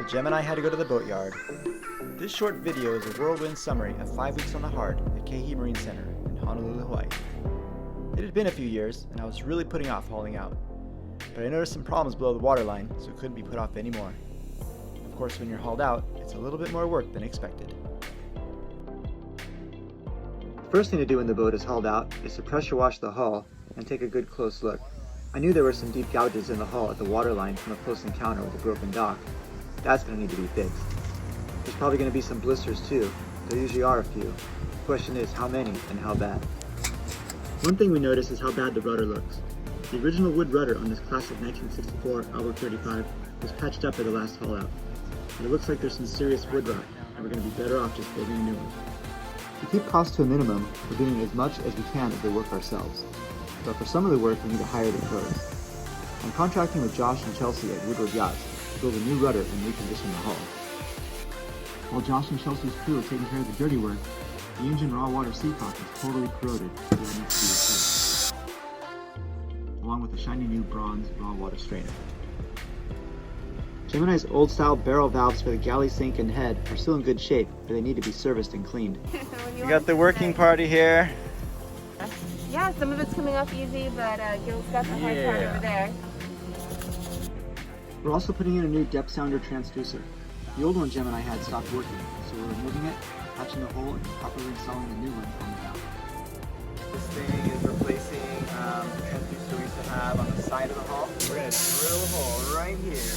So Gemini had to go to the boatyard. This short video is a whirlwind summary of 5 weeks on the hard at Kehi Marine Center in Honolulu, Hawaii. It had been a few years, and I was really putting off hauling out. But I noticed some problems below the waterline, so it couldn't be put off anymore. Of course, when you're hauled out, it's a little bit more work than expected. The first thing to do when the boat is hauled out is to pressure wash the hull and take a good close look. I knew there were some deep gouges in the hull at the waterline from a close encounter with a broken dock. That's going to need to be fixed. There's probably going to be some blisters too. There usually are a few. The question is how many and how bad. One thing we noticed is how bad the rudder looks. The original wood rudder on this classic 1964 Albert 35 was patched up at the last haul out. But it looks like there's some serious wood rot, and we're going to be better off just building a new one. To keep costs to a minimum, we're doing as much as we can of the work ourselves. But for some of the work, we need to hire the pros. I'm contracting with Josh and Chelsea at Woodward Yachts to build a new rudder and recondition the hull. While Josh and Chelsea's crew are taking care of the dirty work, the engine raw water seacock is totally corroded, so it needs to be replaced, along with a shiny new bronze raw water strainer. Gemini's old-style barrel valves for the galley sink and head are still in good shape, but they need to be serviced and cleaned. We got the working party here. Yeah, some of it's coming off easy, but Gil's got the hard part over there. We're also putting in a new depth sounder transducer. The old one Gemini had stopped working, so we're removing it, patching the hole, and properly installing the new one on the valve. This thing is replacing the transducer we used to have on the side of the hull. We're going to drill a hole right here.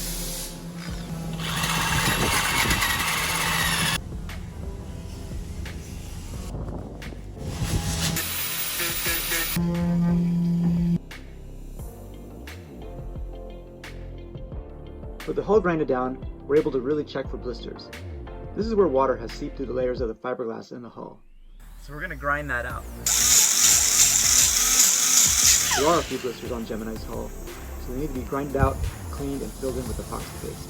With the hull grinded down, we're able to really check for blisters. This is where water has seeped through the layers of the fiberglass in the hull. So we're going to grind that out. There are a few blisters on Gemini's hull, so they need to be grinded out, cleaned, and filled in with epoxy paste.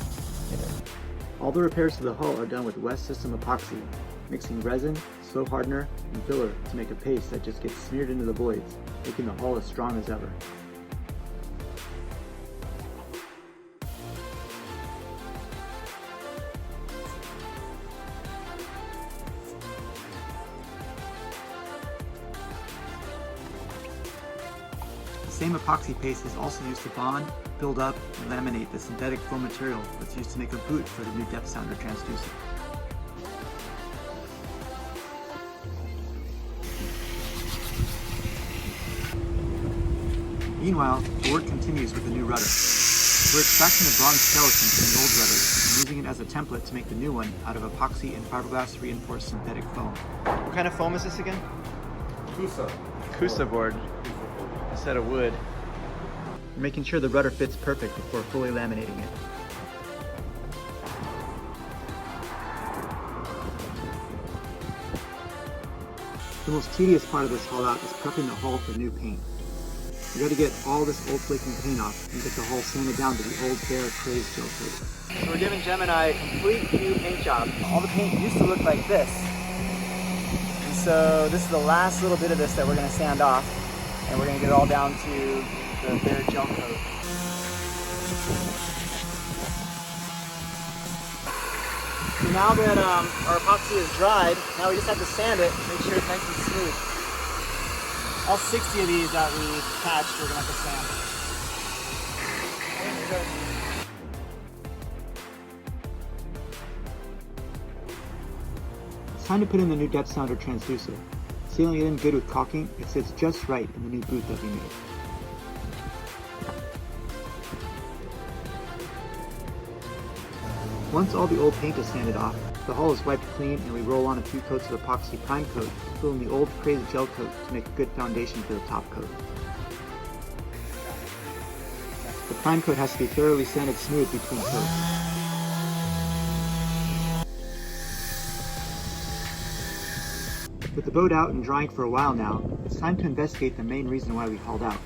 All the repairs to the hull are done with West System epoxy, mixing resin, slow hardener, and filler to make a paste that just gets smeared into the voids, making the hull as strong as ever. The same epoxy paste is also used to bond, build up, and laminate the synthetic foam material that's used to make a boot for the new depth sounder transducer. Meanwhile, the work continues with the new rudder. We're extracting the bronze skeleton from the old rudder and using it as a template to make the new one out of epoxy and fiberglass reinforced synthetic foam. What kind of foam is this again? Kusa board. Instead of wood. We're making sure the rudder fits perfect before fully laminating it. The most tedious part of this haul out is prepping the hull for new paint. We got to get all this old flaking paint off and get the hull sanded down to the old bare crazed gel coat. So we're giving Gemini a complete new paint job. All the paint used to look like this. And so this is the last little bit of this that we're going to sand off. And we're going to get it all down to the bare gel coat. So now that our epoxy is dried, now we just have to sand it, make sure it's nice and smooth. All 60 of these that we patched, we're going to have to sand. It's time to put in the new depth sounder transducer. Sealing it in good with caulking, it sits just right in the new boot that we made. Once all the old paint is sanded off, the hull is wiped clean and we roll on a few coats of epoxy prime coat to fill in the old crazed gel coat to make a good foundation for the top coat. The prime coat has to be thoroughly sanded smooth between coats. With the boat out and drying for a while now, it's time to investigate the main reason why we hauled out.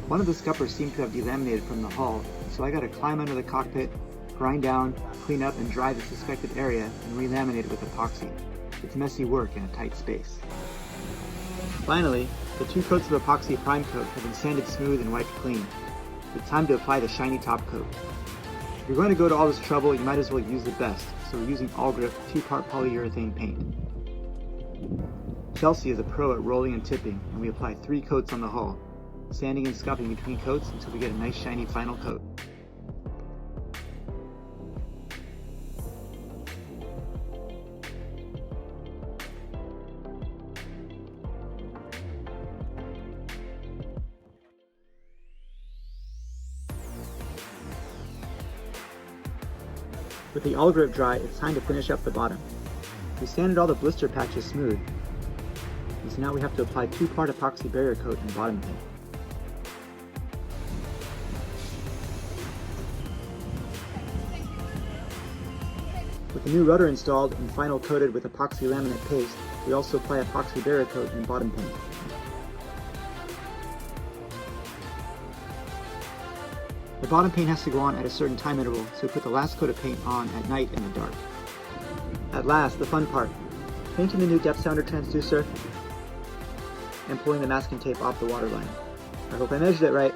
One of the scuppers seemed to have delaminated from the hull, so I got to climb under the cockpit, grind down, clean up and dry the suspected area, and relaminate it with epoxy. It's messy work in a tight space. Finally, the 2 coats of epoxy prime coat have been sanded smooth and wiped clean. It's time to apply the shiny top coat. you're going to go to all this trouble, you might as well use the best, so we're using All Grip 2-part polyurethane paint. Chelsea is a pro at rolling and tipping, and we apply 3 coats on the hull, sanding and scuffing between coats until we get a nice shiny final coat. With the All Grip dry, it's time to finish up the bottom. We sanded all the blister patches smooth, and so now we have to apply 2-part epoxy barrier coat and bottom paint. With the new rudder installed and final coated with epoxy laminate paste, we also apply epoxy barrier coat and bottom paint. The bottom paint has to go on at a certain time interval, so we put the last coat of paint on at night in the dark. At last, the fun part, painting the new depth sounder transducer and pulling the masking tape off the waterline. I hope I measured it right.